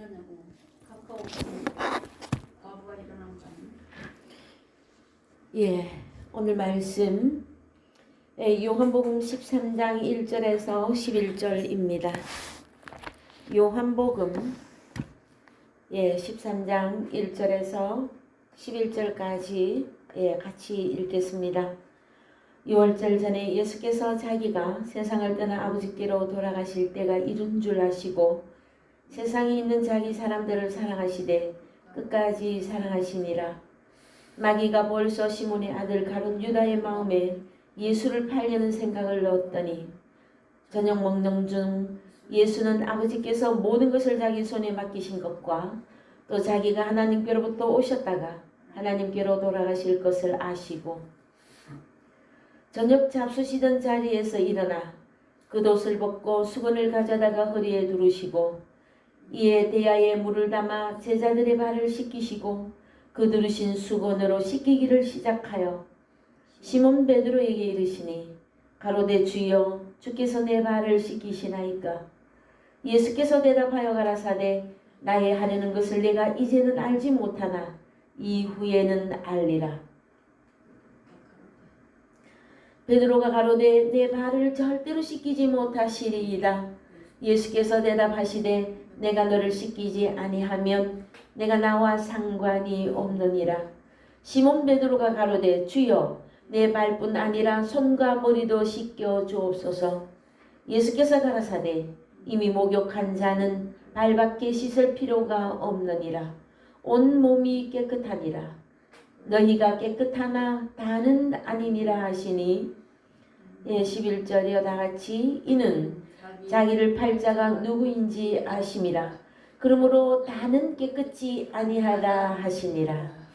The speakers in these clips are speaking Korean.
일어나냐고. 카카오 과부가 일어난 거 아니야? 예, 오늘 말씀 요한복음 13장 1절에서 11절입니다. 요한복음 13장 1절에서 11절까지 같이 읽겠습니다. 6월절 전에 예수께서 자기가 세상을 떠나 아버지께로 돌아가실 때가 이른 줄 아시고 세상에 있는 자기 사람들을 사랑하시되 끝까지 사랑하시니라. 마귀가 벌써 시몬의 아들 가룟 유다의 마음에 예수를 팔려는 생각을 넣었더니 저녁 먹는 중 예수는 아버지께서 모든 것을 자기 손에 맡기신 것과 또 자기가 하나님께로부터 오셨다가 하나님께로 돌아가실 것을 아시고 저녁 잡수시던 자리에서 일어나 겉옷을 벗고 수건을 가져다가 허리에 두르시고 이에 대야에 물을 담아 제자들의 발을 씻기시고 그 두르신 수건으로 씻기기를 시작하여 시몬 베드로에게 이르시니 가로되 주여 주께서 내 발을 씻기시나이까. 예수께서 대답하여 가라사대 나의 하려는 것을 내가 이제는 알지 못하나 이후에는 알리라. 베드로가 가로되 내 발을 절대로 씻기지 못하시리이다. 예수께서 대답하시되 내가 너를 씻기지 아니하면 내가 나와 상관이 없느니라. 시몬 베드로가 가로되 주여 내 발뿐 아니라 손과 머리도 씻겨 주옵소서. 예수께서 가라사대 이미 목욕한 자는 발밖에 씻을 필요가 없느니라. 온 몸이 깨끗하니라. 너희가 깨끗하나 다는 아니니라 하시니 11절이여 다같이 이는 자기를 팔 자가 누구인지 아심이라. 그러므로 다는 깨끗지 아니하다 하시니라.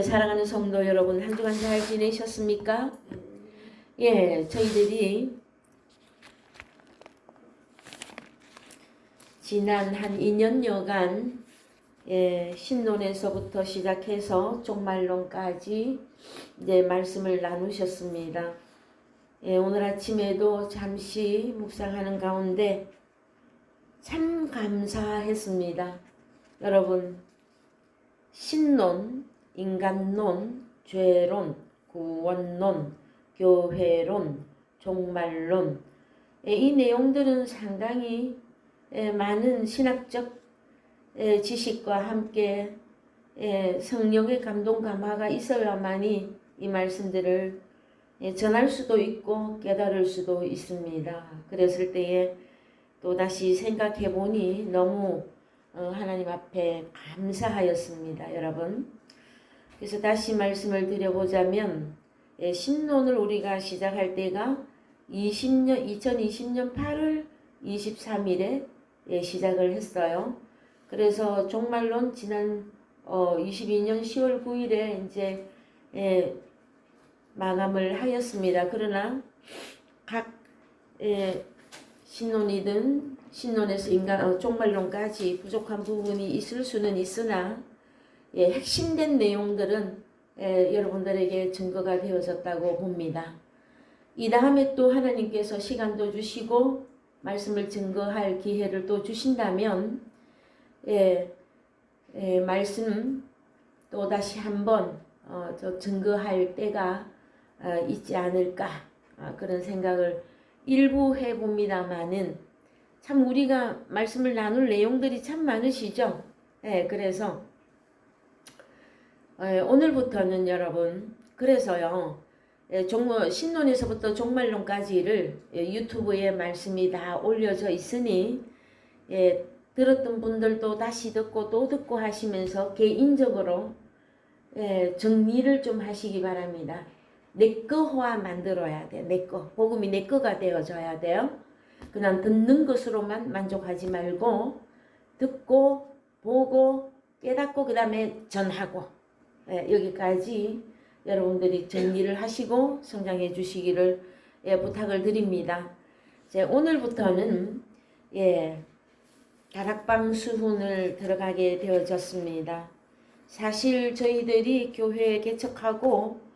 사랑하는 성도 여러분, 한 주간 잘 지내셨습니까? 저희들이 지난 한 2년여간 신론에서부터 시작해서 종말론까지 말씀을 나누셨습니다. 오늘 아침에도 잠시 묵상하는 가운데 참 감사했습니다. 여러분, 신론, 인간론, 죄론, 구원론, 교회론, 종말론, 이 내용들은 상당히 많은 신학적 지식과 함께 성령의 감동 감화가 있어야만이 이 말씀들을 전할 수도 있고 깨달을 수도 있습니다. 그랬을 때에 또다시 생각해 보니 너무 하나님 앞에 감사하였습니다. 여러분. 그래서 다시 말씀을 드려보자면 신론을 우리가 시작할 때가 2020년 8월 23일에 시작을 했어요. 그래서 종말론 지난 22년 10월 9일에 이제 마감을 하였습니다. 그러나 각 신론이든 신론에서 종말론까지 부족한 부분이 있을 수는 있으나 핵심된 내용들은 여러분들에게 증거가 되어졌다고 봅니다. 이 다음에 또 하나님께서 시간도 주시고 말씀을 증거할 기회를 또 주신다면 말씀 또 다시 한번 증거할 때가 있지 않을까 그런 생각을 일부 해봅니다마는 참 우리가 말씀을 나눌 내용들이 참 많으시죠. 그래서 오늘부터는 여러분 그래서요 신론에서부터 종말론까지를 유튜브에 말씀이 다 올려져 있으니 들었던 분들도 다시 듣고 또 듣고 하시면서 개인적으로 정리를 좀 하시기 바랍니다. 내 거화 만들어야 돼. 내 거. 복음이 내 거가 되어져야 돼요. 그냥 듣는 것으로만 만족하지 말고 듣고 보고 깨닫고 그 다음에 전하고 여기까지 여러분들이 정리를 하시고 성장해 주시기를 부탁을 드립니다. 오늘부터는 다락방 수훈을 들어가게 되어졌습니다. 사실 저희들이 교회 개척하고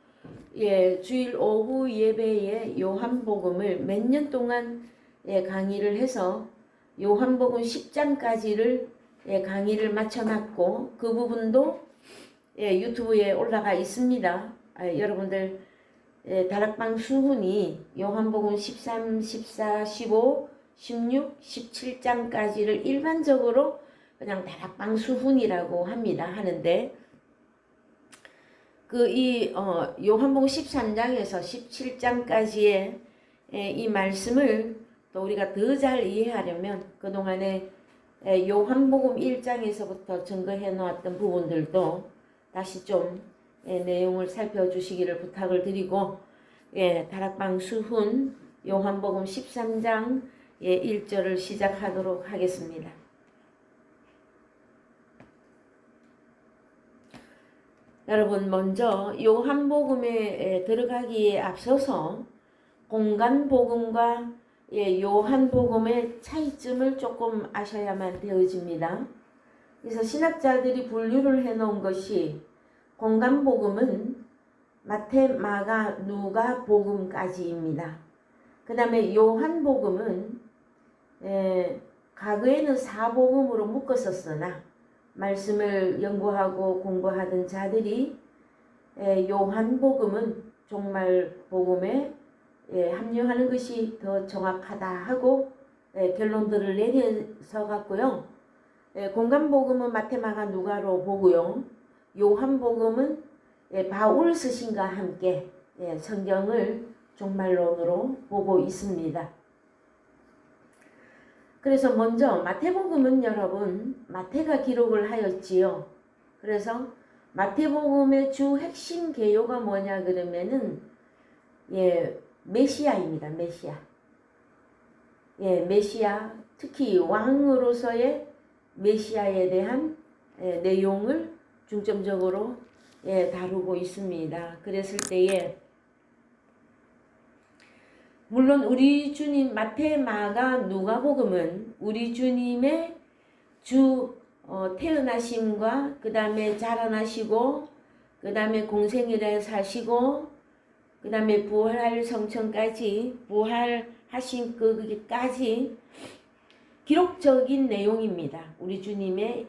주일 오후 예배에 요한복음을 몇 년 동안 강의를 해서 요한복음 10장까지를 강의를 마쳐놨고 그 부분도 유튜브에 올라가 있습니다. 여러분들 다락방 수훈이 요한복음 13, 14, 15, 16, 17장까지를 일반적으로 그냥 다락방 수훈이라고 하는데 요한복음 13장에서 17장까지의 이 말씀을 또 우리가 더 잘 이해하려면 그동안에 요한복음 1장에서부터 증거해 놓았던 부분들도 다시 좀 내용을 살펴주시기를 부탁을 드리고 다락방 수훈 요한복음 13장 1절을 시작하도록 하겠습니다. 여러분 먼저 요한복음에 들어가기에 앞서서 공간복음과 요한복음의 차이점을 조금 아셔야만 되어집니다. 그래서 신학자들이 분류를 해놓은 것이 공간복음은 마태, 마가, 누가 복음까지입니다. 그 다음에 요한복음은 과거에는 사복음으로 묶었었으나 말씀을 연구하고 공부하던 자들이 요한복음은 종말 복음에 합류하는 것이 더 정확하다 하고 결론들을 내려서 갔고요. 공간복음은 마태, 마가, 누가로 보고요. 요한복음은 바울 스신과 함께 성경을 종말론으로 보고 있습니다. 그래서 먼저 마태복음은 여러분 마태가 기록을 하였지요. 그래서 마태복음의 주 핵심 개요가 뭐냐 그러면은 메시아입니다. 메시아 특히 왕으로서의 메시아에 대한 내용을 중점적으로 다루고 있습니다. 그랬을 때에 물론 우리 주님 마태, 마가, 누가복음은 우리 주님의 주 태어나심과 그 다음에 자라나시고 그 다음에 공생일에 사시고 그 다음에 부활할 성천까지 부활하신 그까지 기록적인 내용입니다. 우리 주님의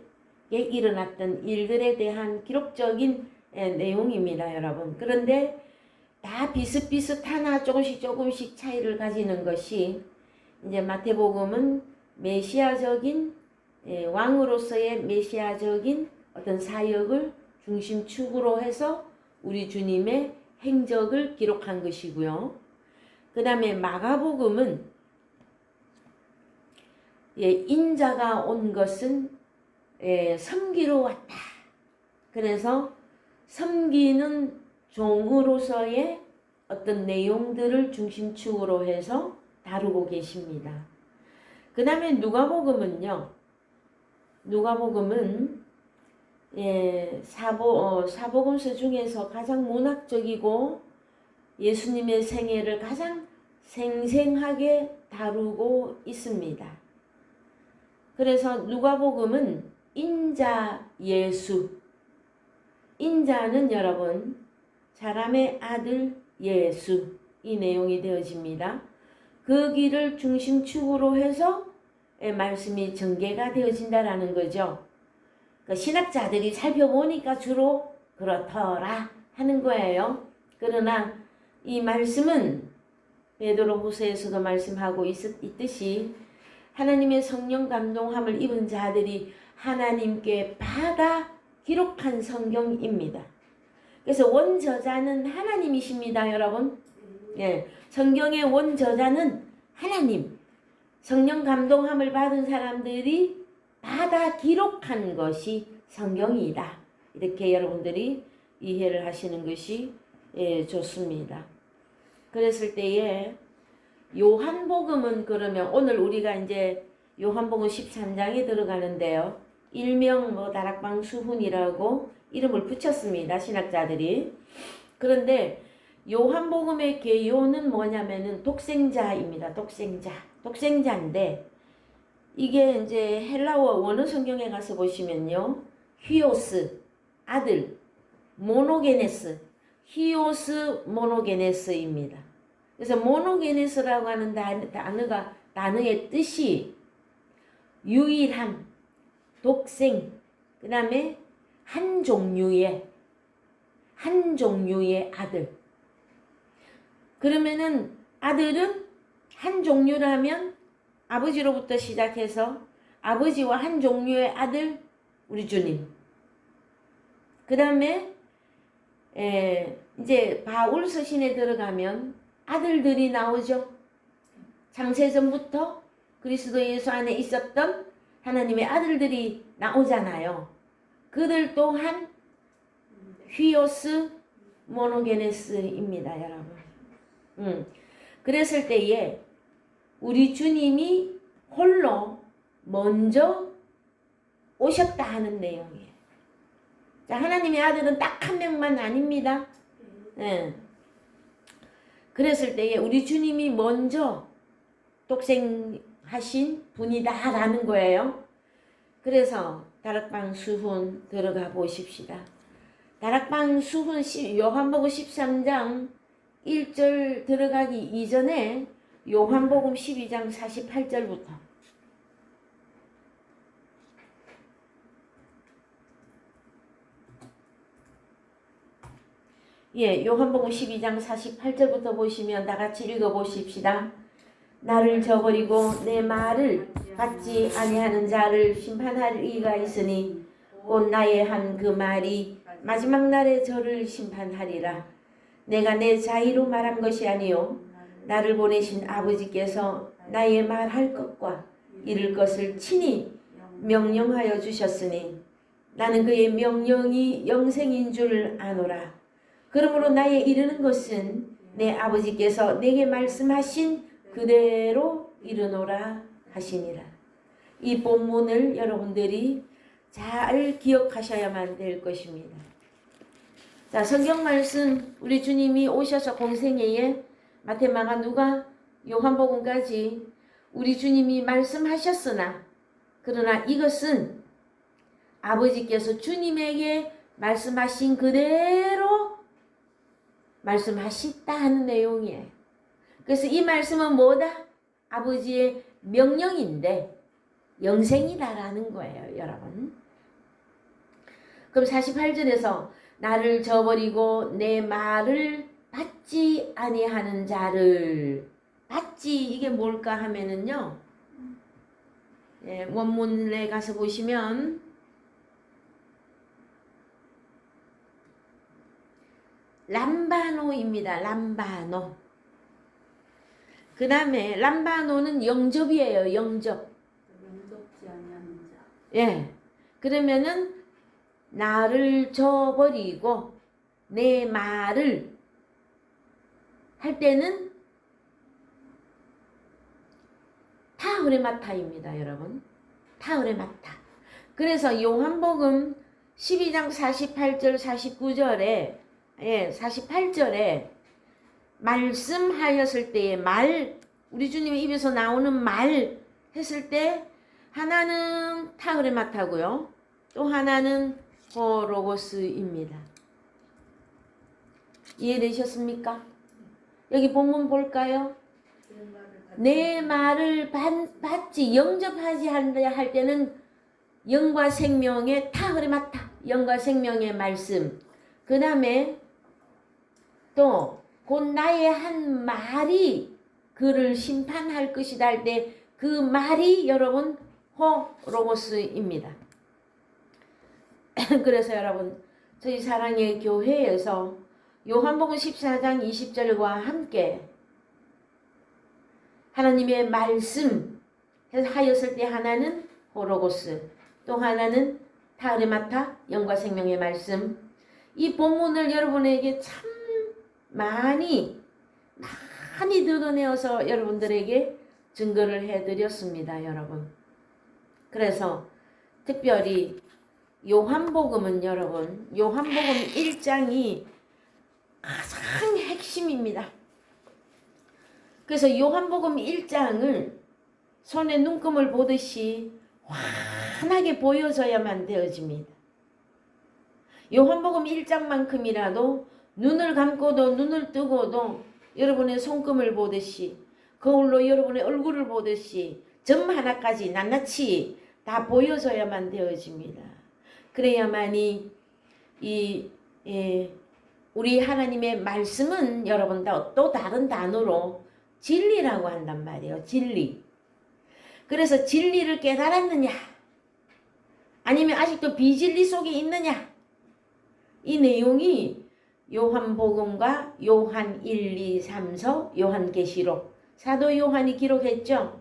일어났던 일들에 대한 기록적인 내용입니다, 여러분. 그런데 다 비슷비슷하나 조금씩 차이를 가지는 것이 이제 마태복음은 메시아적인 왕으로서의 메시아적인 어떤 사역을 중심축으로 해서 우리 주님의 행적을 기록한 것이고요. 그 다음에 마가복음은 인자가 온 것은 섬기러 왔다. 그래서 섬기는 종으로서의 어떤 내용들을 중심축으로 해서 다루고 계십니다. 그 다음에 누가복음은요. 누가복음은 사복음서 중에서 가장 문학적이고 예수님의 생애를 가장 생생하게 다루고 있습니다. 그래서 누가복음은 인자 예수, 인자는 여러분 사람의 아들 예수 이 내용이 되어집니다. 그 길을 중심축으로 해서 말씀이 전개가 되어진다라는 거죠. 그 신학자들이 살펴보니까 주로 그렇더라 하는 거예요. 그러나 이 말씀은 베드로후서에서도 말씀하고 있듯이 하나님의 성령 감동함을 입은 자들이 하나님께 받아 기록한 성경입니다. 그래서 원저자는 하나님이십니다, 여러분. 성경의 원저자는 하나님. 성령 감동함을 받은 사람들이 받아 기록한 것이 성경이다. 이렇게 여러분들이 이해를 하시는 것이 좋습니다. 그랬을 때에 요한복음은 그러면 오늘 우리가 이제 요한복음 13장에 들어가는데요. 일명 다락방 수훈이라고 이름을 붙였습니다. 신학자들이. 그런데 요한복음의 개요는 뭐냐면은 독생자입니다. 독생자인데 이게 이제 헬라어 원어 성경에 가서 보시면요. 히오스 아들 모노게네스 히오스 모노게네스입니다. 그래서 모노게네스라고 하는 단어의 뜻이 유일한 독생, 그 다음에 한 종류의 아들. 그러면은 아들은 한 종류라면 아버지로부터 시작해서 아버지와 한 종류의 아들 우리 주님. 그 다음에 이제 바울 서신에 들어가면 아들들이 나오죠. 창세전부터 그리스도 예수 안에 있었던 하나님의 아들들이 나오잖아요. 그들 또한 휘오스 모노게네스입니다, 여러분. 그랬을 때에 우리 주님이 홀로 먼저 오셨다 하는 내용이에요. 자, 하나님의 아들은 딱 한 명만 아닙니다. 그랬을 때에 우리 주님이 먼저 독생하신 분이다라는 거예요. 그래서 다락방 수훈 들어가 보십시다. 다락방 수훈 요한복음 13장 1절 들어가기 이전에 요한복음 12장 48절부터 요한복음 12장 48절부터 보시면 다 같이 읽어 보십시다. 나를 저버리고 내 말을 받지 아니하는 자를 심판할 이가 있으니 곧 나의 한 그 말이 마지막 날에 저를 심판하리라. 내가 내 자의로 말한 것이 아니요 나를 보내신 아버지께서 나의 말할 것과 이룰 것을 친히 명령하여 주셨으니 나는 그의 명령이 영생인 줄 아노라. 그러므로 나의 이르는 것은 내 아버지께서 내게 말씀하신 그대로 이르노라 하시니라. 이 본문을 여러분들이 잘 기억하셔야만 될 것입니다. 자, 성경 말씀 우리 주님이 오셔서 공생애에 마태, 마가, 누가, 요한복음까지 우리 주님이 말씀하셨으나 그러나 이것은 아버지께서 주님에게 말씀하신 그대로 말씀하셨다 하는 내용이에요. 그래서 이 말씀은 뭐다? 아버지의 명령인데 영생이다라는 거예요, 여러분. 그럼 48절에서 나를 저버리고 내 말을 받지 아니하는 자를, 받지 이게 뭘까 하면은요, 원문에 가서 보시면 람바노입니다. 람바노. 그 다음에 람바노는 영접이에요. 영접지 아니하는 자. 그러면은 나를 저버리고 내 말을 할 때는 타우레마타입니다, 여러분. 타우레마타. 그래서 요한복음 12장 48절 49절에 48절에 말씀하였을 때의 말, 우리 주님의 입에서 나오는 말 했을 때 하나는 타우레마타고요. 또 하나는 호로고스입니다. 이해되셨습니까? 여기 본문 볼까요? 내 말을 받지 영접하지 할 때는 영과 생명의 타우레마타, 영과 생명의 말씀. 그 다음에 또 곧 나의 한 말이 그를 심판할 것이다 할 때 그 말이 여러분 호로고스입니다. 그래서 여러분 저희 사랑의 교회에서 요한복음 14장 20절과 함께 하나님의 말씀 하였을 때 하나는 호로고스, 또 하나는 타르마타, 영과 생명의 말씀. 이 본문을 여러분에게 참 많이 드러내어서 여러분들에게 증거를 해드렸습니다, 여러분. 그래서 특별히 요한복음은 여러분, 요한복음 1장이 가장 핵심입니다. 그래서 요한복음 1장을 손에 눈금을 보듯이 환하게 보여져야만 되어집니다. 요한복음 1장만큼이라도 눈을 감고도 눈을 뜨고도 여러분의 손금을 보듯이, 거울로 여러분의 얼굴을 보듯이 점 하나까지 낱낱이 다 보여줘야만 되어집니다. 그래야만이 우리 하나님의 말씀은 여러분 또 다른 단어로 진리라고 한단 말이에요. 진리. 그래서 진리를 깨달았느냐? 아니면 아직도 비진리 속에 있느냐? 이 내용이 요한복음과 요한 1, 2, 3서, 요한계시록, 사도 요한이 기록했죠.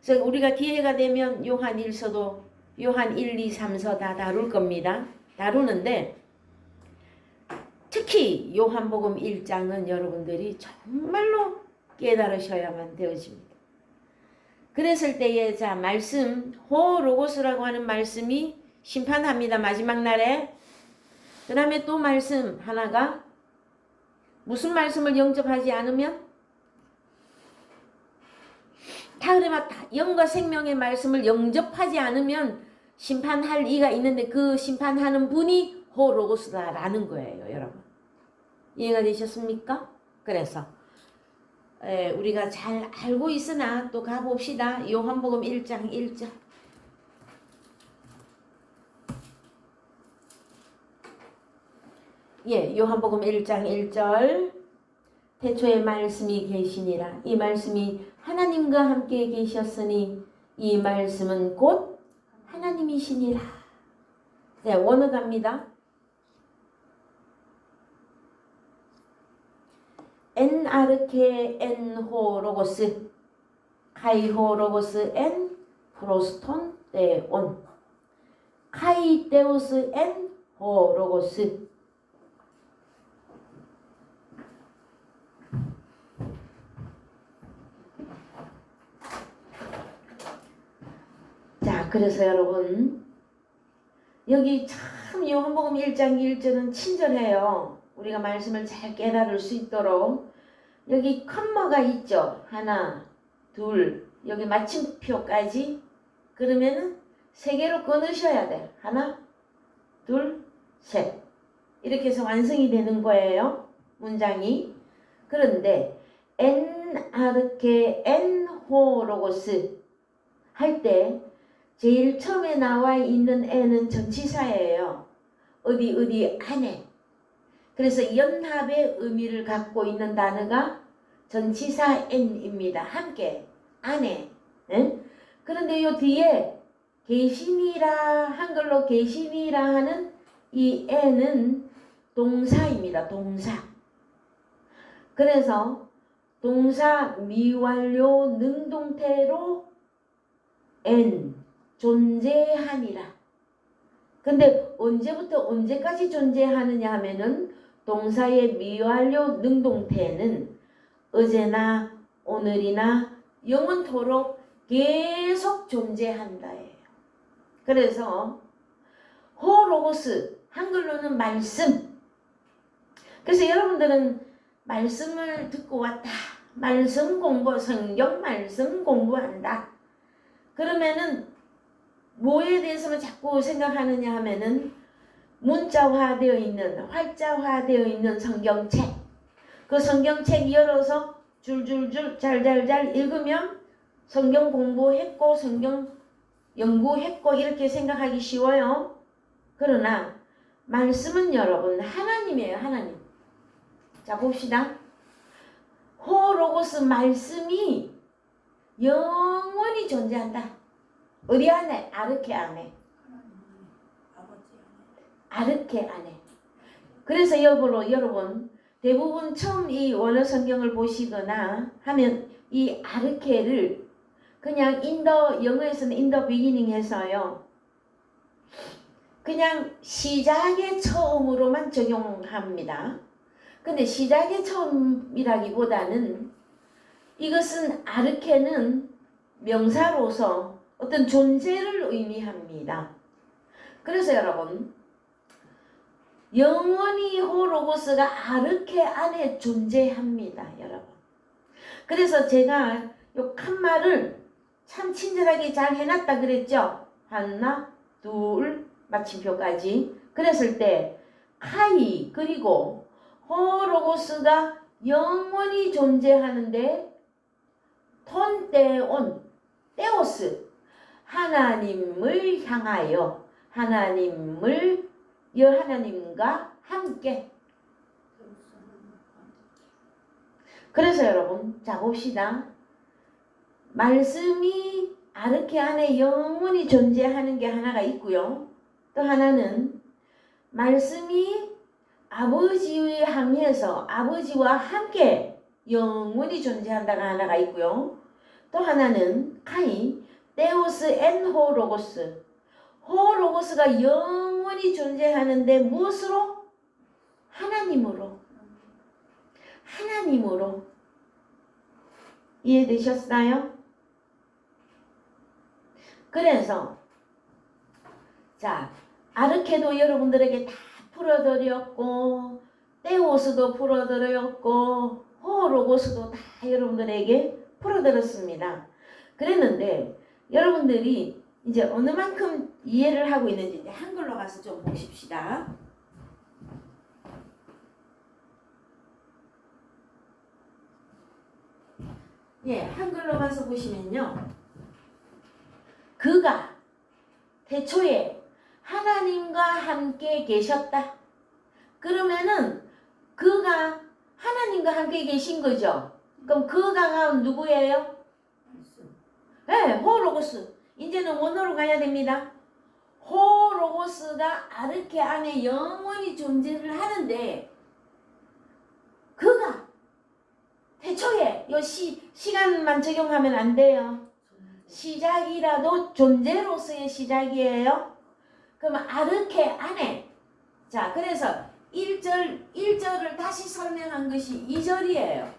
그래서 우리가 기회가 되면 요한 1서도 요한 1, 2, 3서 다 다룰 겁니다. 다루는데 특히 요한복음 1장은 여러분들이 정말로 깨달으셔야만 되어집니다. 그랬을 때에 자 말씀 호로고스라고 하는 말씀이 심판합니다. 마지막 날에. 그 다음에 또 말씀 하나가 무슨 말씀을 영접하지 않으면 타그레마 영과 생명의 말씀을 영접하지 않으면 심판할 이가 있는데 그 심판하는 분이 호로고스다라는 거예요. 여러분 이해가 되셨습니까? 그래서 우리가 잘 알고 있으나 또 가봅시다. 요한복음 1장 1절. 요한복음 1장 1절. 태초에 말씀이 계시니라. 이 말씀이 하나님과 함께 계셨으니 이 말씀은 곧 하나님이시니라. 네, 원어 갑니다. 엔 아르케 엔 호로고스 카이호 로고스 엔 프로스톤 데온 카이 데우스 엔 호로고스. 자, 그래서 여러분 여기 참 요한복음 1장 1절은 친절해요. 우리가 말씀을 잘 깨달을 수 있도록 여기 컴마가 있죠. 하나, 둘, 여기 마침표까지. 그러면은 세 개로 끊으셔야 돼. 하나, 둘, 셋. 이렇게 해서 완성이 되는 거예요. 문장이. 그런데 엔 아르케 엔 호로고스 할 때 제일 처음에 나와 있는 엔은 전치사예요. 어디 안에. 그래서 연합의 의미를 갖고 있는 단어가 전치사 n입니다. 함께, 안에. 응? 그런데 요 뒤에 계시니라, 한글로 계시니라 하는 이 n은 동사입니다. 동사. 그래서 동사 미완료 능동태로 n, 존재하니라. 근데 언제부터 언제까지 존재하느냐 하면은 동사의 미완료 능동태는 어제나 오늘이나 영원토록 계속 존재한다예요. 그래서 호로고스 한글로는 말씀. 그래서 여러분들은 말씀을 듣고 왔다. 말씀 공부, 성경 말씀 공부한다. 그러면은 뭐에 대해서만 자꾸 생각하느냐 하면은 문자화되어 있는, 활자화되어 있는 성경책. 그 성경책 열어서 줄줄줄 잘잘잘 읽으면 성경 공부했고 성경 연구했고 이렇게 생각하기 쉬워요. 그러나 말씀은 여러분 하나님이에요. 하나님. 자 봅시다. 호로고스 말씀이 영원히 존재한다. 어디 안에? 아르케 안에. 아르케 안에. 그래서 여러분 대부분 처음 이 원어 성경을 보시거나 하면 이 아르케를 그냥 영어에서는 in the beginning 해서요. 그냥 시작의 처음으로만 적용합니다. 근데 시작의 처음이라기보다는 이것은 아르케는 명사로서 어떤 존재를 의미합니다. 그래서 여러분 영원히 호로고스가 아르케 안에 존재합니다. 여러분. 그래서 제가 요 칸말을 참 친절하게 잘 해놨다 그랬죠. 하나, 둘, 마침표까지. 그랬을 때 카이 그리고 호로고스가 영원히 존재하는데 톤데온 테오스 하나님을 향하여 하나님을 하나님과 함께. 그래서 여러분 자 봅시다. 말씀이 아르케 안에 영원히 존재하는 게 하나가 있고요. 또 하나는 말씀이 아버지에 항해해서 아버지와 함께 영원히 존재한다가 하나가 있고요. 또 하나는 카이 테오스 엔 호로고스 호로고스가 영원히 존재하는데 무엇으로? 하나님으로. 하나님으로. 이해되셨나요? 그래서 자 아르케도 여러분들에게 다 풀어드렸고 테오스도 풀어드렸고 호로고스도 다 여러분들에게 풀어드렸습니다. 그랬는데 여러분들이 이제 어느 만큼 이해를 하고 있는지 이제 한글로 가서 좀 보십시다. 예, 한글로 가서 보시면요. 그가 태초에 하나님과 함께 계셨다. 그러면은 그가 하나님과 함께 계신 거죠. 그럼 그가 누구예요? 네, 호로고스. 이제는 원어로 가야 됩니다. 호로고스가 아르케 안에 영원히 존재를 하는데 그가 태초에 이 시간만 적용하면 안 돼요. 시작이라도 존재로서의 시작이에요. 그러면 아르케 안에 자 그래서 1절을 다시 설명한 것이 2절이에요.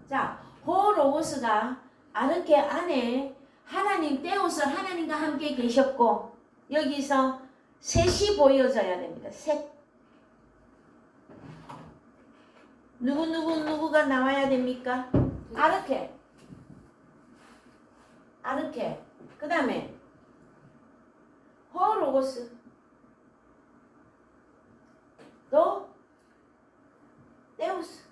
자 호로고스가 아르케 안에 하나님 테오스 하나님과 함께 계셨고 여기서 셋이 보여져야 됩니다. 셋. 누구가 나와야 됩니까? 아르케. 그 다음에 호로고스. 또 테오스.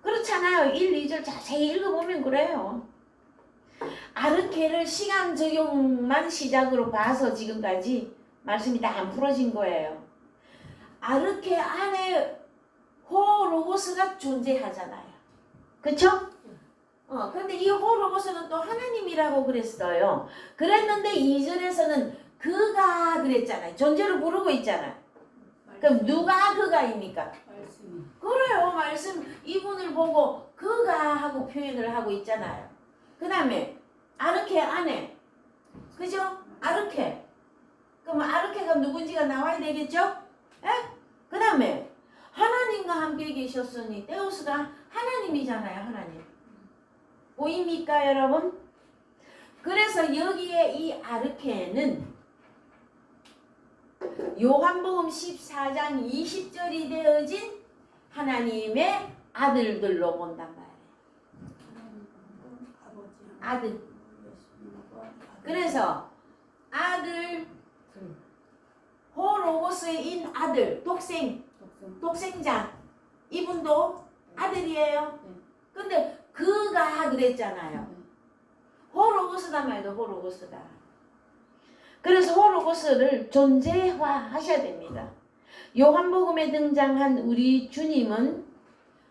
그렇잖아요. 1, 2절 자세히 읽어보면 그래요. 아르케를 시간 적용만 시작으로 봐서 지금까지 말씀이 다 안 풀어진 거예요. 아르케 안에 호로고스가 존재하잖아요. 그쵸? 근데 이 호로고스는 또 하나님이라고 그랬어요. 그랬는데 2절에서는 그가 그랬잖아요. 존재를 부르고 있잖아요. 그럼 누가 그가입니까? 말씀이. 그래요. 말씀 이분을 보고 그가 하고 표현을 하고 있잖아요. 그 다음에 아르케 안에 그죠? 아르케. 그럼 아르케가 누군지가 나와야 되겠죠? 에? 그 다음에 하나님과 함께 계셨으니 테오스가 하나님이잖아요. 하나님. 보입니까 여러분? 그래서 여기에 이 아르케는 요한복음 14장 20절이 되어진 하나님의 아들들로 본단 말이에요. 아들. 그래서 아들 호로고스인 아들 독생자 이분도 아들이에요. 근데 그가 그랬잖아요. 호로고스다 말도 호로고스다. 그래서 호로고스를 존재화 하셔야 됩니다. 요한복음에 등장한 우리 주님은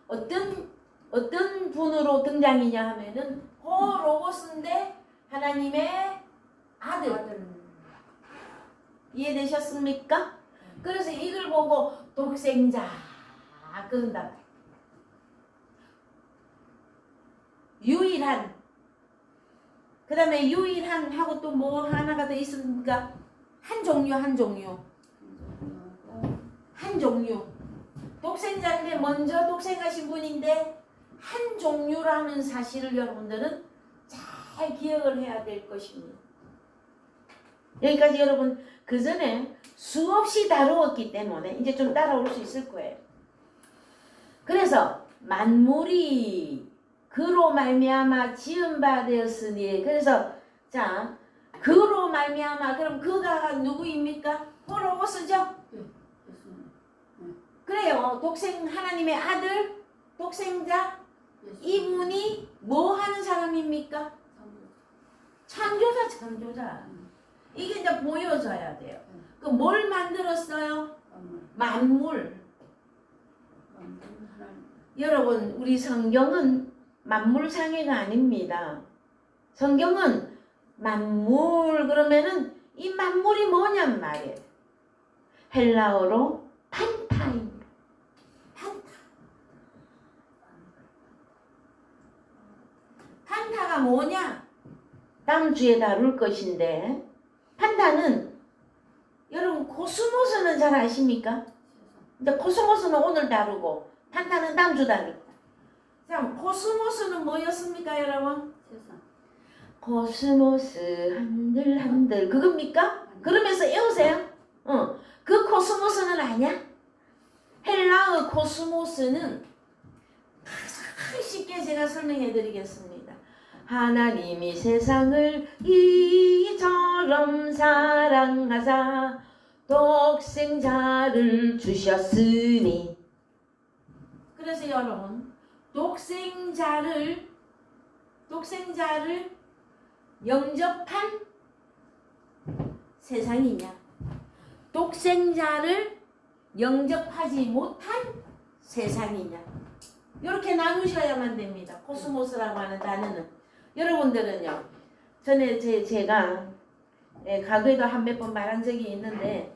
어떤 분으로 등장이냐 하면은 호로고스인데 하나님의 아들. 이해되셨습니까? 그래서 이걸 보고 독생자 그런다. 유일한 그 다음에 유일한 하고 또 뭐 하나가 더 있습니까? 한 종류 독생자인데 먼저 독생하신 분인데 한 종류라는 사실을 여러분들은 잘 기억을 해야 될 것입니다. 여기까지 여러분 그 전에 수없이 다루었기 때문에 이제 좀 따라올 수 있을 거예요. 그래서 만물이 그로 말미암아 지은 바 되었으니 그래서 자 그로 말미암아 그럼 그가 누구입니까? 호로고스죠? 그래요. 하나님의 아들 독생자 이분이 뭐 하는 사람입니까? 창조자, 창조자. 이게 이제 보여져야 돼요. 그 뭘 만들었어요? 만물. 여러분, 우리 성경은 만물상해가 아닙니다. 성경은 만물 그러면은 이 만물이 뭐냔 말이에요. 헬라어로 판타입니다. 판타. 판타가 뭐냐? 다음 주에 다룰 것인데, 판타는 여러분 코스모스는 잘 아십니까? 근데 코스모스는 오늘 다루고 판타는 다음 주 다룰. 자, 코스모스는 뭐였습니까, 여러분? 코스모스 한들 그겁니까? 그러면서 외우세요. 그 코스모스는 아냐? 헬라어 코스모스는 가장 쉽게 제가 설명해 드리겠습니다. 하나님이 세상을 이처럼 사랑하사 독생자를 주셨으니. 그래서 여러분, 독생자를 영접한 세상이냐, 독생자를 영접하지 못한 세상이냐, 이렇게 나누셔야만 됩니다. 코스모스라고 하는 단어는. 여러분들은요, 전에 제가 과거에도 한 몇 번 말한 적이 있는데,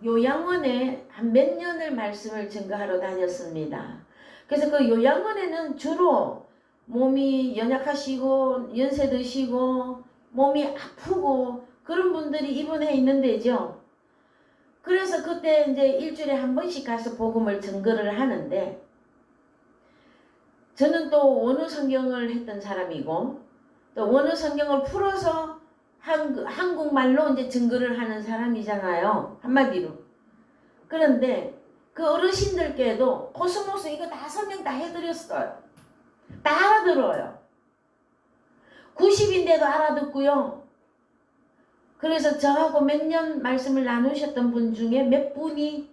요양원에 한 몇 년을 말씀을 증거하러 다녔습니다. 그래서 그 요양원에는 주로 몸이 연약하시고 연세 드시고 몸이 아프고 그런 분들이 입원해 있는 데죠. 그래서 그때 이제 일주일에 한 번씩 가서 복음을 증거를 하는데, 저는 또 원어 성경을 했던 사람이고 또 원어 성경을 풀어서 한국말로 이제 증거를 하는 사람이잖아요, 한마디로. 그런데 그 어르신들께도 코스모스 이거 다 설명 다 해드렸어요. 다 알아들어요. 90인데도 알아듣고요. 그래서 저하고 몇 년 말씀을 나누셨던 분 중에 몇 분이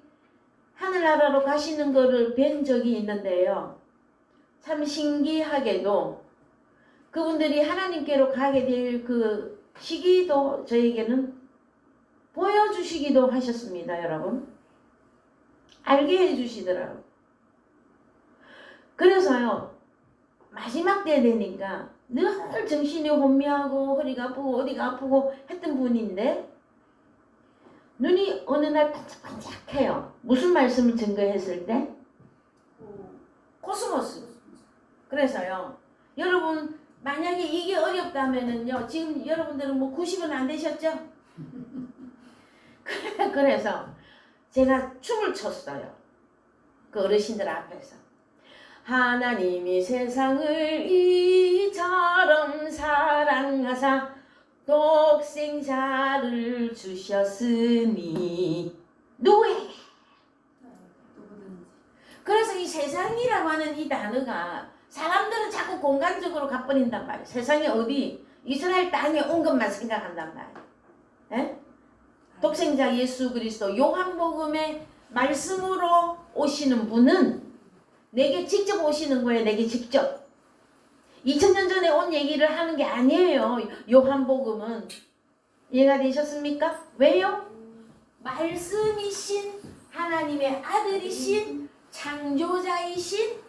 하늘나라로 가시는 거를 뵌 적이 있는데요. 참 신기하게도 그분들이 하나님께로 가게 될 그 시기도 저에게는 보여주시기도 하셨습니다, 여러분. 알게 해주시더라고요. 그래서요, 마지막 때 되니까 늘 정신이 혼미하고 허리가 아프고 어디가 아프고 했던 분인데 눈이 어느 날 반짝반짝해요. 무슨 말씀을 증거했을 때? 코스모스. 그래서요, 여러분 만약에 이게 어렵다면은요, 지금 여러분들은 뭐 90은 안 되셨죠? 그래서 제가 춤을 췄어요. 그 어르신들 앞에서. 하나님이 세상을 이처럼 사랑하사 독생자를 주셨으니. 누구에게? 그래서 이 세상이라고 하는 이 단어가 사람들은 자꾸 공간적으로 가버린단 말이에요. 세상이 어디? 이스라엘 땅에 온 것만 생각한단 말이에요. 에? 독생자 예수 그리스도 요한복음의 말씀으로 오시는 분은 내게 직접 오시는 거예요. 내게 직접. 2000년 전에 온 얘기를 하는 게 아니에요. 요한복음은. 이해가 되셨습니까? 왜요? 말씀이신 하나님의 아들이신 창조자이신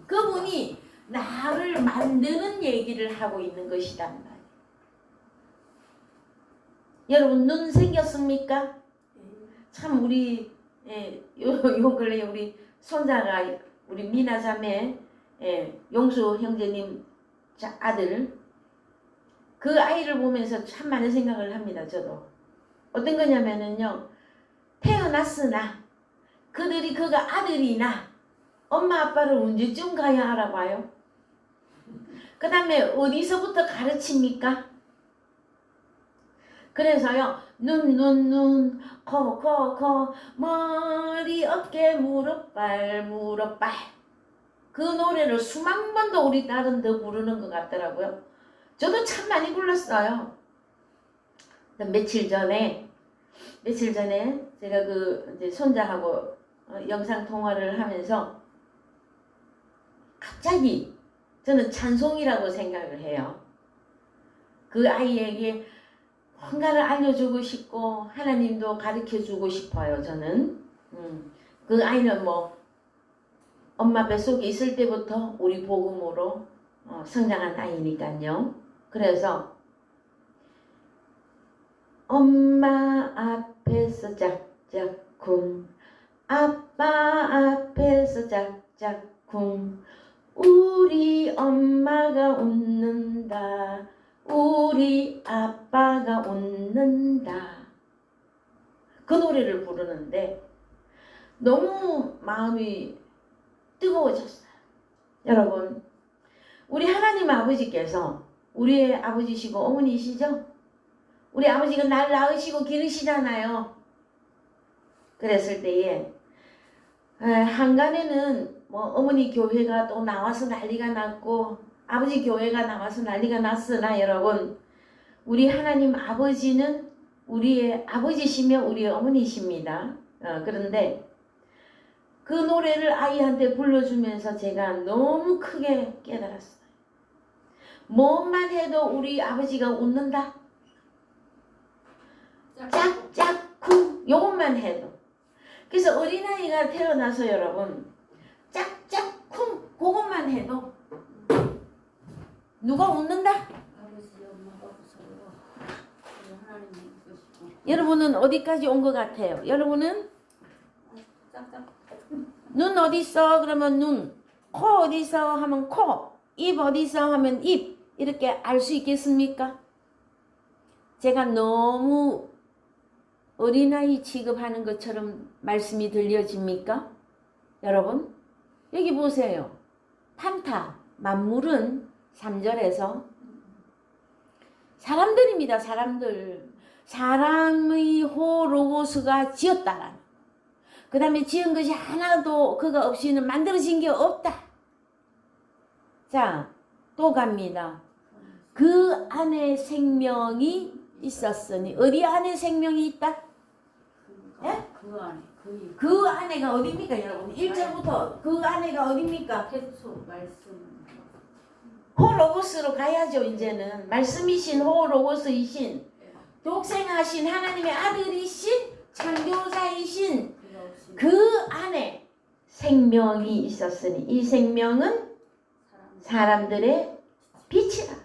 그분이 나를 만드는 얘기를 하고 있는 것이란 말이에요. 여러분 눈 생겼습니까? 참 우리 요 근래 우리 손자가 우리 미나 자매 용수 형제님 아들, 그 아이를 보면서 참 많은 생각을 합니다. 저도. 어떤 거냐면은요, 태어났으나 그들이 그가 아들이나 엄마 아빠를 언제쯤 가야 알아봐요? 그 다음에 어디서부터 가르칩니까? 그래서요, 눈, 코, 머리, 어깨, 무릎, 발. 그 노래를 수만 번도 우리 딸은 더 부르는 것 같더라고요. 저도 참 많이 불렀어요. 며칠 전에 제가 그 이제 손자하고 영상 통화를 하면서 갑자기 저는 찬송이라고 생각을 해요. 그 아이에게 뭔가를 알려주고 싶고 하나님도 가르쳐주고 싶어요. 저는 그 아이는 뭐 엄마 뱃속에 있을 때부터 우리 복음으로 성장한 아이니까요. 그래서 엄마 앞에서 짝짝쿵 아빠 앞에서 짝짝쿵 우리 엄마가 웃는다 우리 아빠가 웃는다. 그 노래를 부르는데 너무 마음이 뜨거워졌어요. 여러분, 우리 하나님 아버지께서 우리의 아버지시고 어머니시죠? 우리 아버지가 날 낳으시고 기르시잖아요. 그랬을 때에 한간에는 뭐 어머니 교회가 또 나와서 난리가 났고 아버지 교회가 나와서 난리가 났으나 여러분, 우리 하나님 아버지는 우리의 아버지시며 우리의 어머니십니다. 그런데 그 노래를 아이한테 불러주면서 제가 너무 크게 깨달았어요. 뭐만 해도 우리 아버지가 웃는다. 짝짝쿵 요것만 해도. 그래서 어린아이가 태어나서 여러분 짝짝쿵 그것만 해도 누가 웃는다? 아버지, 엄마가 무서워. 하나님이 있으시고. 여러분은 어디까지 온 것 같아요? 여러분은 짝짝. 눈 어디 있어? 그러면 눈. 코 어디 있어? 하면 코. 입 어디 있어? 하면 입. 이렇게 알 수 있겠습니까? 제가 너무 어린아이 취급하는 것처럼 말씀이 들려집니까? 여러분, 여기 보세요. 판타, 만물은 3절에서 사람들입니다. 사람들. 사람의 호로고스가 지었다라는. 그 다음에 지은 것이 하나도 그가 없이는 만들어진 게 없다. 자, 또 갑니다. 그 안에 생명이 있었으니. 어디 안에 생명이 있다? 예? 그 안에. 그 안에가 어디입니까 여러분? 1절부터 그 안에가 어디입니까? 태초 말씀. 호로고스로 가야죠. 이제는 말씀이신 호로고스이신 독생하신 하나님의 아들이신 창조자이신 그 안에 생명이 있었으니 이 생명은 사람들의 빛이다.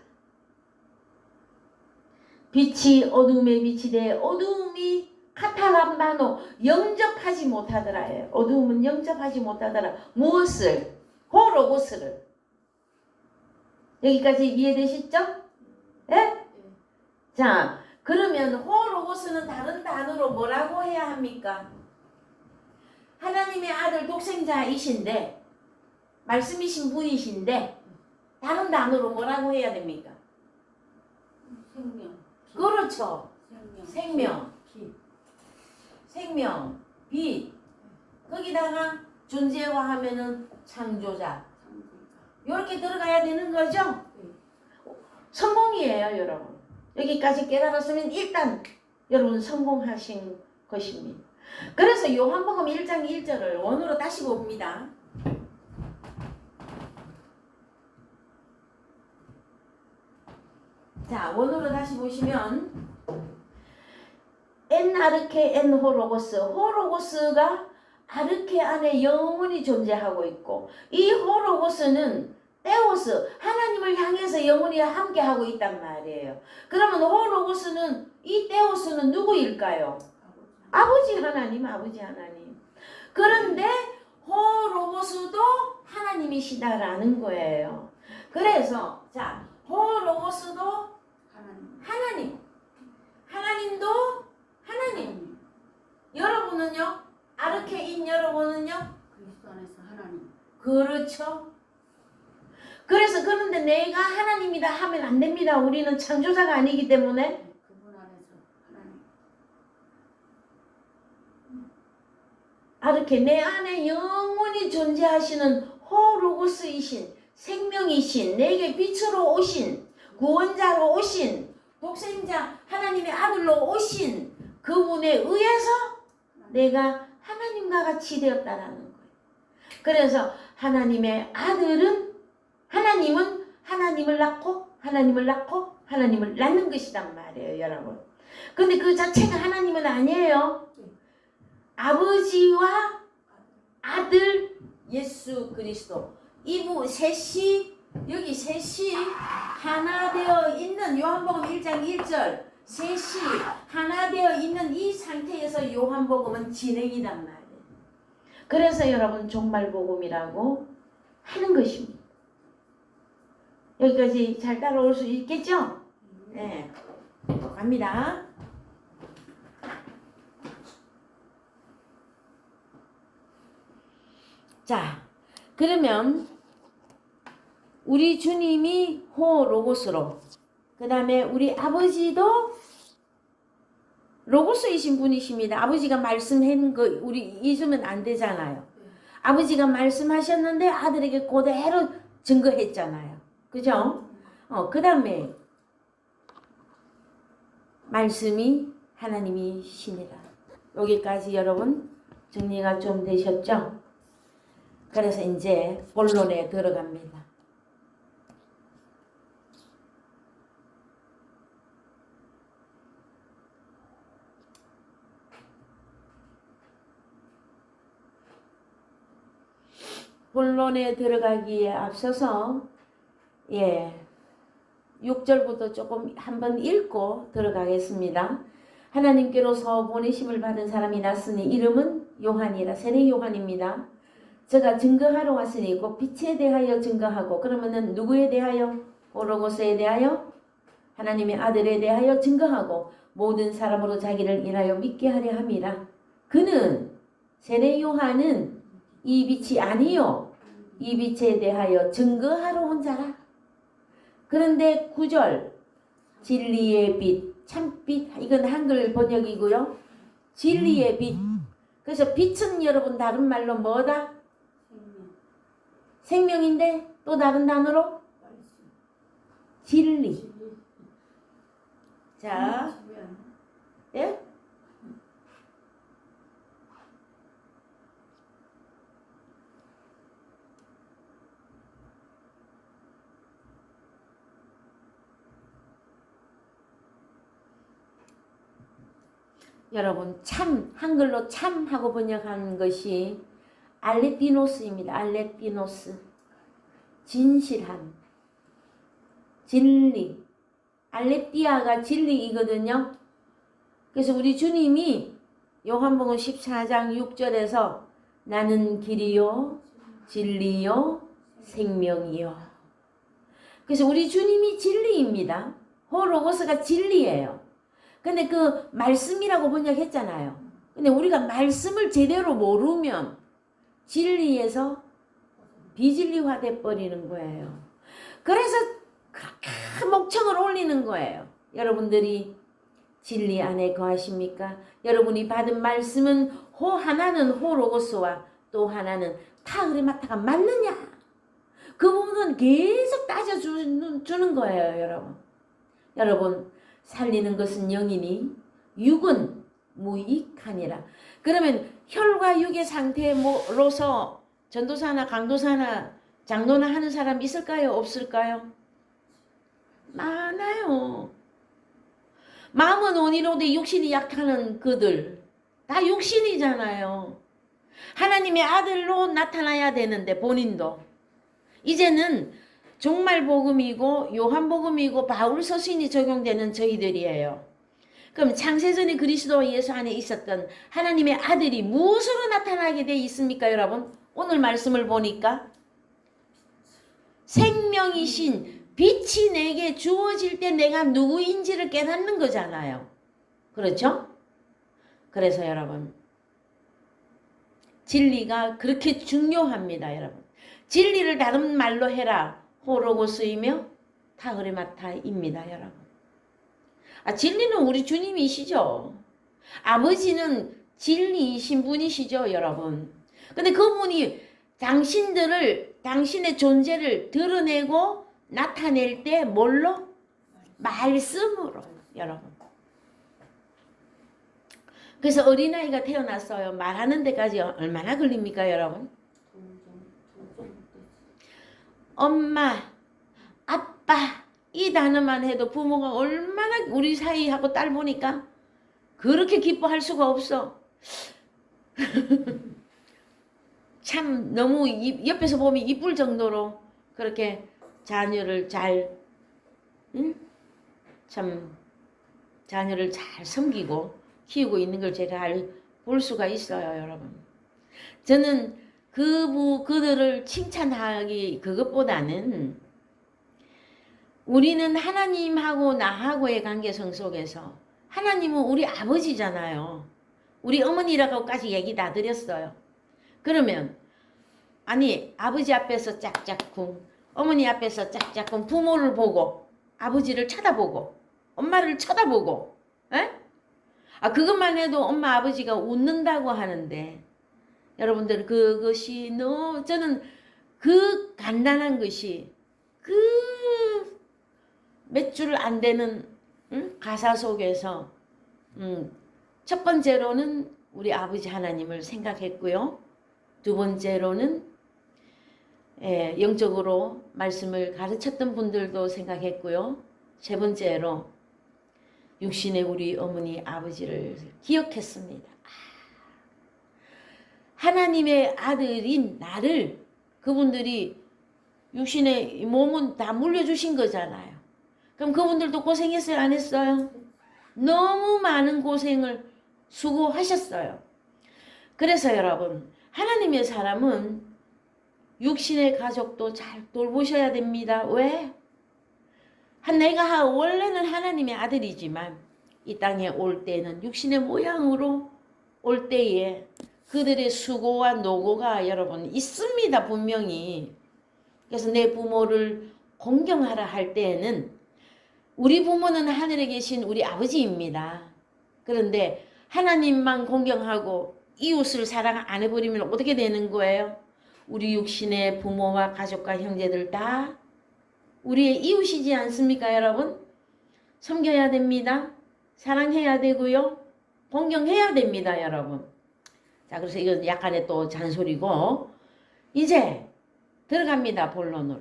빛이 어둠에 비치되 어둠이 카타람바노 영접하지 못하더라. 어둠은 영접하지 못하더라. 무엇을? 호로고스를. 여기까지 이해되시죠? 예? 자, 그러면 호로고스는 다른 단어로 뭐라고 해야 합니까? 하나님의 아들 독생자이신데 말씀이신 분이신데 다른 단어로 뭐라고 해야 됩니까? 생명. 그렇죠. 생명. 생명, 빛. 거기다가 존재화하면은 창조자. 이렇게 들어가야 되는 거죠? 성공이에요, 여러분. 여기까지 깨달았으면 일단 여러분 성공하신 것입니다. 그래서 요한복음 1장 1절을 원으로 다시 봅니다. 자, 원으로 다시 보시면 엔 아르케 엔 호로고스. 호로고스가 아르케 안에 영원히 존재하고 있고 이 호로고스는 테오스, 하나님을 향해서 영원히 함께하고 있단 말이에요. 그러면 호로고스는 이 테오스는 누구일까요? 아버지 하나님, 아버지 하나님. 그런데 호로고스도 하나님이시다라는 거예요. 그래서 자, 호로고스도 하나님. 하나님도 하나님. 여러분은요? 아르케인 여러분은요? 그리스도 안에서 하나님. 그렇죠. 그래서 그런데 내가 하나님이다 하면 안 됩니다. 우리는 창조자가 아니기 때문에. 그분 안에서 하나님. 아르케 내 안에 영원히 존재하시는 호로고스이신 생명이신 내게 빛으로 오신 구원자로 오신 독생자 하나님의 아들로 오신 그분에 의해서 내가 하나님을 하나님과 같이 되었다라는 거예요. 그래서 하나님의 아들은 하나님은 하나님을 낳고 하나님을 낳고 하나님을 낳는 것이란 말이에요, 여러분. 근데 그 자체가 하나님은 아니에요. 아버지와 아들 예수 그리스도 이부 셋이 여기 셋이 하나 되어 있는 요한복음 1장 1절 셋이 하나 되어 있는 이 상태에서 요한복음은 진행이란 말이에요. 그래서 여러분 종말복음이라고 하는 것입니다. 여기까지 잘 따라올 수 있겠죠? 네. 갑니다. 자, 그러면 우리 주님이 호 로고스로, 그 다음에 우리 아버지도 로고스이신 분이십니다. 아버지가 말씀한 거 우리 잊으면 안 되잖아요. 아버지가 말씀하셨는데 아들에게 그대로 증거했잖아요. 그죠? 그 다음에 말씀이 하나님이시니라. 여기까지 여러분 정리가 좀 되셨죠? 그래서 이제 본론에 들어갑니다. 본론에 들어가기에 앞서서 6절부터 조금 한번 읽고 들어가겠습니다. 하나님께로서 보내심을 받은 사람이 났으니 이름은 요한이라. 세례 요한입니다. 제가 증거하러 왔으니 곧 빛에 대하여 증거하고, 그러면은 누구에 대하여? 호로고스에 대하여, 하나님의 아들에 대하여 증거하고 모든 사람으로 자기를 인하여 믿게 하려 함이라. 그는 세례 요한은 이 빛이 아니요 이 빛에 대하여 증거하러 온 자라. 그런데 9절 진리의 빛, 참빛, 이건 한글 번역이고요. 진리의 빛. 그래서 빛은 여러분 다른 말로 뭐다? 생명인데 또 다른 단어로 진리. 자, 예? 여러분 참, 한글로 참하고 번역한 것이 알레티노스입니다. 알레티노스. 진실한, 진리. 알레티아가 진리이거든요. 그래서 우리 주님이 요한복음 14장 6절에서 나는 길이요 진리요 생명이요. 그래서 우리 주님이 진리입니다. 호로고스가 진리예요. 근데 그 말씀이라고 번역했잖아요. 근데 우리가 말씀을 제대로 모르면 진리에서 비진리화 돼 버리는 거예요. 그래서 큰 목청을 올리는 거예요. 여러분들이 진리 안에 거하십니까? 여러분이 받은 말씀은 하나는 호로고스와 또 하나는 타그레마타가 맞느냐? 그 부분은 계속 따져주는 거예요, 여러분. 여러분, 살리는 것은 영이니 육은 무익하니라. 그러면 혈과 육의 상태로서 전도사나 강도사나 장로나 하는 사람 있을까요? 없을까요? 많아요. 마음은 원이로되 육신이 약하는 그들 다 육신이잖아요. 하나님의 아들로 나타나야 되는데 본인도 이제는 종말복음이고 요한복음이고 바울 서신이 적용되는 저희들이에요. 그럼 창세전에 그리스도 예수 안에 있었던 하나님의 아들이 무엇으로 나타나게 돼 있습니까, 여러분? 오늘 말씀을 보니까 생명이신 빛이 내게 주어질 때 내가 누구인지를 깨닫는 거잖아요. 그렇죠? 그래서 여러분 진리가 그렇게 중요합니다, 여러분. 진리를 다른 말로 해라. 호로고스이며 타그레마타입니다, 여러분. 진리는 우리 주님이시죠. 아버지는 진리이신 분이시죠, 여러분. 근데 그분이 당신의 존재를 드러내고 나타낼 때 뭘로? 말씀으로, 여러분. 그래서 어린아이가 태어났어요. 말하는 데까지 얼마나 걸립니까, 여러분? 엄마, 아빠 이 단어만 해도 부모가 얼마나 우리 사이하고 딸 보니까 그렇게 기뻐할 수가 없어. 참 너무 옆에서 보면 이쁠 정도로 그렇게 자녀를 잘, 응? 참 자녀를 잘 섬기고 키우고 있는 걸 제가 볼 수가 있어요, 여러분. 저는 그들을 칭찬하기 그것보다는 우리는 하나님하고 나하고의 관계성 속에서 하나님은 우리 아버지잖아요. 우리 어머니라고까지 얘기 다 드렸어요. 그러면 아니 아버지 앞에서 짝짝쿵, 어머니 앞에서 짝짝쿵, 부모를 보고 아버지를 쳐다보고 엄마를 쳐다보고, 에? 그것만 해도 엄마 아버지가 웃는다고 하는데 여러분들 그것이 저는 그 간단한 것이 그 몇 줄 안 되는 가사 속에서 첫 번째로는 우리 아버지 하나님을 생각했고요. 두 번째로는 영적으로 말씀을 가르쳤던 분들도 생각했고요. 세 번째로 육신의 우리 어머니 아버지를 기억했습니다. 하나님의 아들인 나를 그분들이 육신의 몸은 다 물려주신 거잖아요. 그럼 그분들도 고생했어요? 안 했어요? 너무 많은 고생을 수고하셨어요. 그래서 여러분 하나님의 사람은 육신의 가족도 잘 돌보셔야 됩니다. 왜? 내가 원래는 하나님의 아들이지만 이 땅에 올 때는 육신의 모양으로 올 때에 그들의 수고와 노고가 여러분 있습니다. 분명히. 그래서 내 부모를 공경하라 할 때에는 우리 부모는 하늘에 계신 우리 아버지입니다. 그런데 하나님만 공경하고 이웃을 사랑 안 해버리면 어떻게 되는 거예요? 우리 육신의 부모와 가족과 형제들 다 우리의 이웃이지 않습니까, 여러분? 섬겨야 됩니다. 사랑해야 되고요. 공경해야 됩니다, 여러분. 자, 그래서 이건 약간의 또 잔소리고 이제 들어갑니다, 본론으로.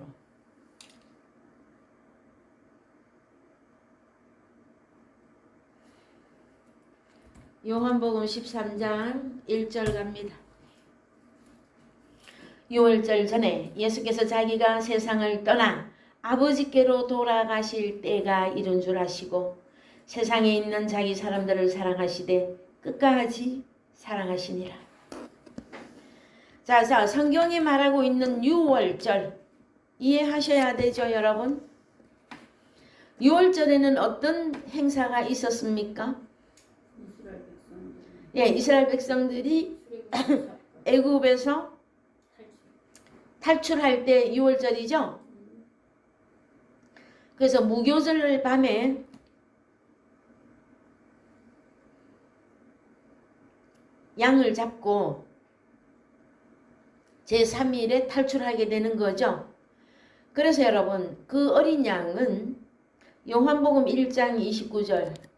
요한복음 13장 1절 갑니다. 6월절 전에 예수께서 자기가 세상을 떠나 아버지께로 돌아가실 때가 이른 줄 아시고 세상에 있는 자기 사람들을 사랑하시되 끝까지 사랑하시니라. 자, 성경이 말하고 있는 6월절 이해하셔야 되죠, 여러분? 6월절에는 어떤 행사가 있었습니까? 이스라엘 백성들이 애굽에서 탈출할 때 6월절이죠. 그래서 무교절 밤에 양을 잡고 제3일에 탈출하게 되는 거죠. 그래서 여러분 그 어린 양은 요한복음 1장 29절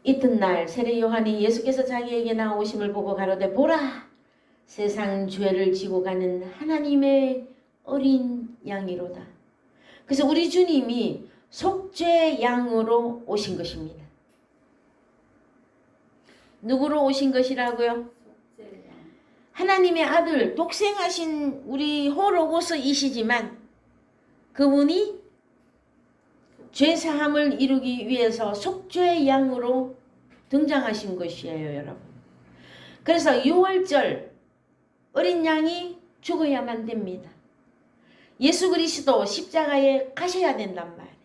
이튿날 세례 요한이 예수께서 자기에게 나오심을 보고 가로되 보라 세상 죄를 지고 가는 하나님의 어린 양이로다. 그래서 우리 주님이 속죄 양으로 오신 것입니다. 누구로 오신 것이라고요? 하나님의 아들 독생하신 우리 호로고스이시지만 그분이 죄사함을 이루기 위해서 속죄 양으로 등장하신 것이에요, 여러분. 그래서 6월절 어린 양이 죽어야만 됩니다. 예수 그리스도 십자가에 가셔야 된단 말이에요.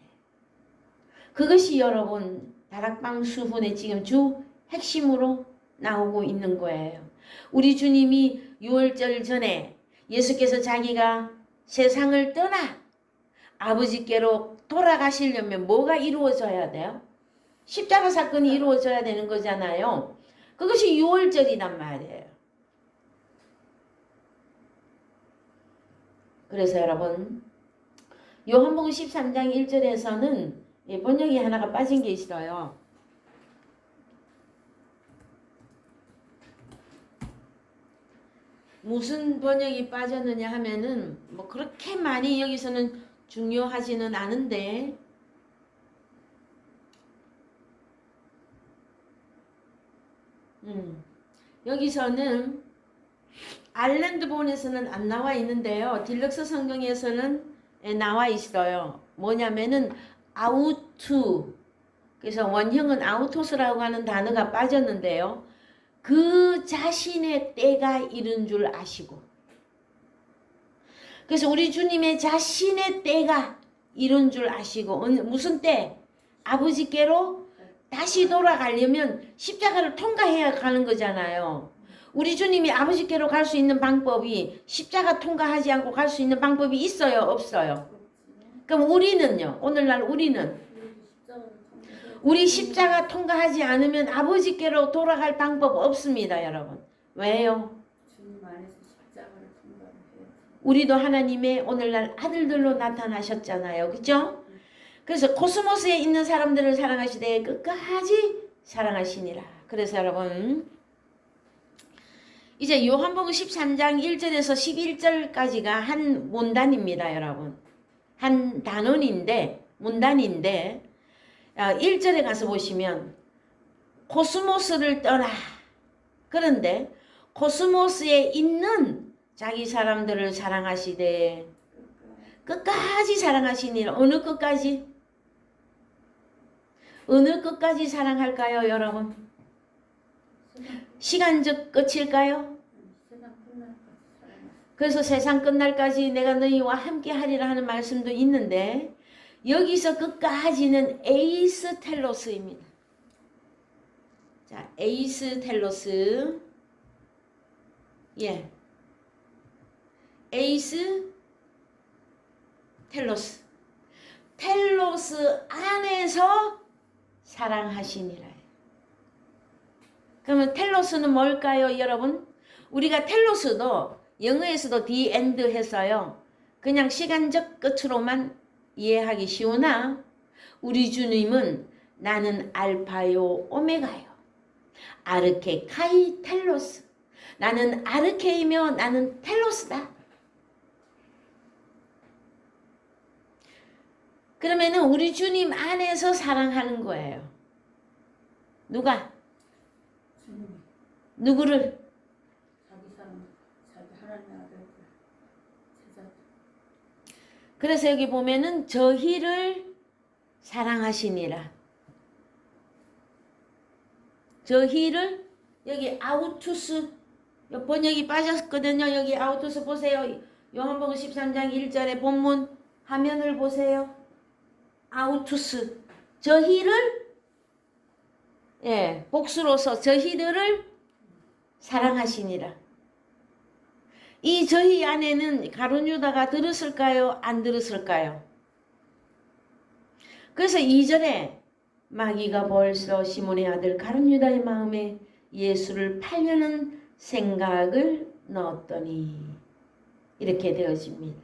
그것이 여러분 다락방 수훈의 지금 주 핵심으로 나오고 있는 거예요. 우리 주님이 6월절 전에 예수께서 자기가 세상을 떠나 아버지께로 돌아가시려면 뭐가 이루어져야 돼요? 십자가 사건이 이루어져야 되는 거잖아요. 그것이 6월절이란 말이에요. 그래서 여러분 요한복음 13장 1절에서는 번역이 하나가 빠진 게 있어요. 무슨 번역이 빠졌느냐 하면은 뭐 그렇게 많이 여기서는 중요하지는 않은데 여기서는 아일랜드본에서는 안 나와 있는데요. 딜럭스 성경에서는 나와 있어요. 뭐냐면은 아우투, 그래서 원형은 아우토스라고 하는 단어가 빠졌는데요. 그 자신의 때가 이른 줄 아시고, 그래서 우리 주님의 자신의 때가 이른 줄 아시고, 무슨 때? 아버지께로 다시 돌아가려면 십자가를 통과해야 가는 거잖아요. 우리 주님이 아버지께로 갈 수 있는 방법이 십자가 통과하지 않고 갈 수 있는 방법이 있어요? 없어요? 그럼 우리는요? 오늘날 우리는 우리 십자가 통과하지 않으면 아버지께로 돌아갈 방법 없습니다, 여러분. 왜요? 주님 안에서 십자가를 통과해야지. 우리도 하나님의 오늘날 아들들로 나타나셨잖아요. 그죠? 그래서 코스모스에 있는 사람들을 사랑하시되 끝까지 사랑하시니라. 그래서 여러분 이제 요한복음 13장 1절에서 11절까지가 한 문단입니다, 여러분. 한 단원인데, 문단인데 1절에 가서 보시면 코스모스를 떠나. 그런데 코스모스에 있는 자기 사람들을 사랑하시되 끝까지 사랑하시니라. 어느 끝까지? 어느 끝까지 사랑할까요, 여러분? 시간적 끝일까요? 그래서 세상 끝날까지 내가 너희와 함께 하리라 하는 말씀도 있는데 여기서 끝까지는 에이스 텔로스입니다. 자, 에이스 텔로스. 예. 에이스 텔로스. 텔로스 안에서 사랑하시니라. 그러면 텔로스는 뭘까요, 여러분? 우리가 텔로스도 영어에서도 the end 해서요. 그냥 시간적 끝으로만 이해하기 쉬우나 우리 주님은 나는 알파요 오메가요. 아르케 카이 텔로스. 나는 아르케이며 나는 텔로스다. 그러면은 우리 주님 안에서 사랑하는 거예요. 누가? 주님. 누구를? 자기 사람, 자기 하나님 아들들, 제자들. 그래서 여기 보면은 저희를 사랑하시니라. 저희를 여기 아우투스 번역이 빠졌거든요. 여기 아우투스 보세요. 요한복음 13장 1절의 본문 화면을 보세요. 아우투스 저희를 복수로서 저희들을 사랑하시니라. 이 저희 안에는 가룟 유다가 들었을까요? 안 들었을까요? 그래서 2절에 마귀가 벌써 시몬의 아들 가룟 유다의 마음에 예수를 팔려는 생각을 넣었더니 이렇게 되어집니다.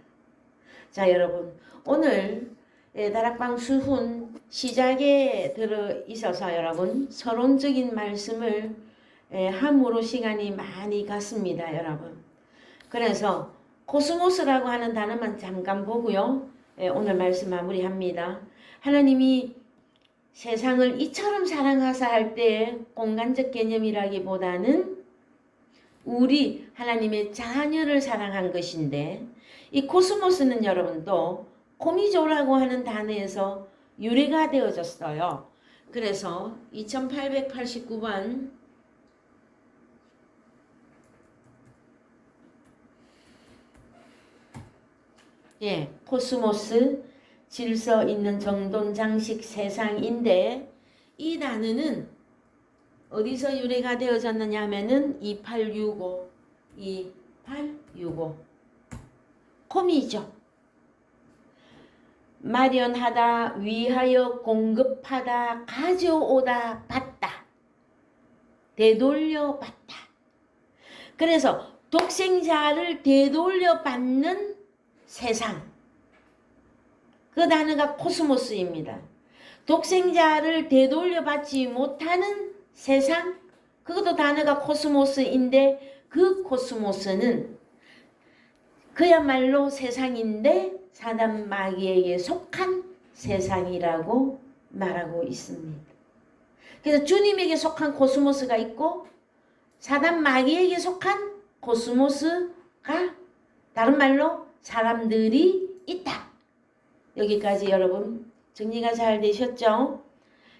자, 여러분 오늘 다락방 수훈 시작에 들어 있어서 여러분 서론적인 말씀을 함으로 시간이 많이 갔습니다, 여러분. 그래서 코스모스라고 하는 단어만 잠깐 보고요. 오늘 말씀 마무리합니다. 하나님이 세상을 이처럼 사랑하사 할 때 공간적 개념이라기보다는 우리 하나님의 자녀를 사랑한 것인데 이 코스모스는 여러분도 코미조라고 하는 단어에서 유래가 되어졌어요. 그래서 2889번 코스모스 질서 있는 정돈 장식 세상인데 이 단어는 어디서 유래가 되어졌느냐 하면은 2865 코미죠. 마련하다, 위하여 공급하다, 가져오다, 받다, 되돌려 받다. 그래서 독생자를 되돌려 받는 세상. 그 단어가 코스모스입니다. 독생자를 되돌려 받지 못하는 세상, 그것도 단어가 코스모스인데 그 코스모스는 그야말로 세상인데 사단 마귀에게 속한 세상이라고 말하고 있습니다. 그래서 주님에게 속한 코스모스가 있고 사단 마귀에게 속한 코스모스가 다른 말로 사람들이 있다. 여기까지 여러분 정리가 잘 되셨죠?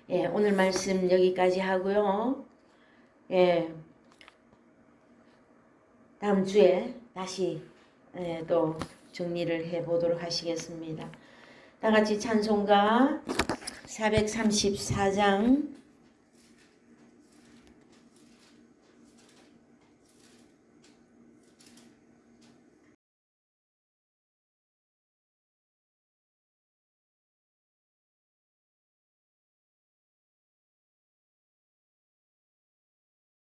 예, 오늘 말씀 여기까지 하고요. 예, 다음 주에 다시 또 정리를 해 보도록 하시겠습니다. 다 같이 찬송가 434장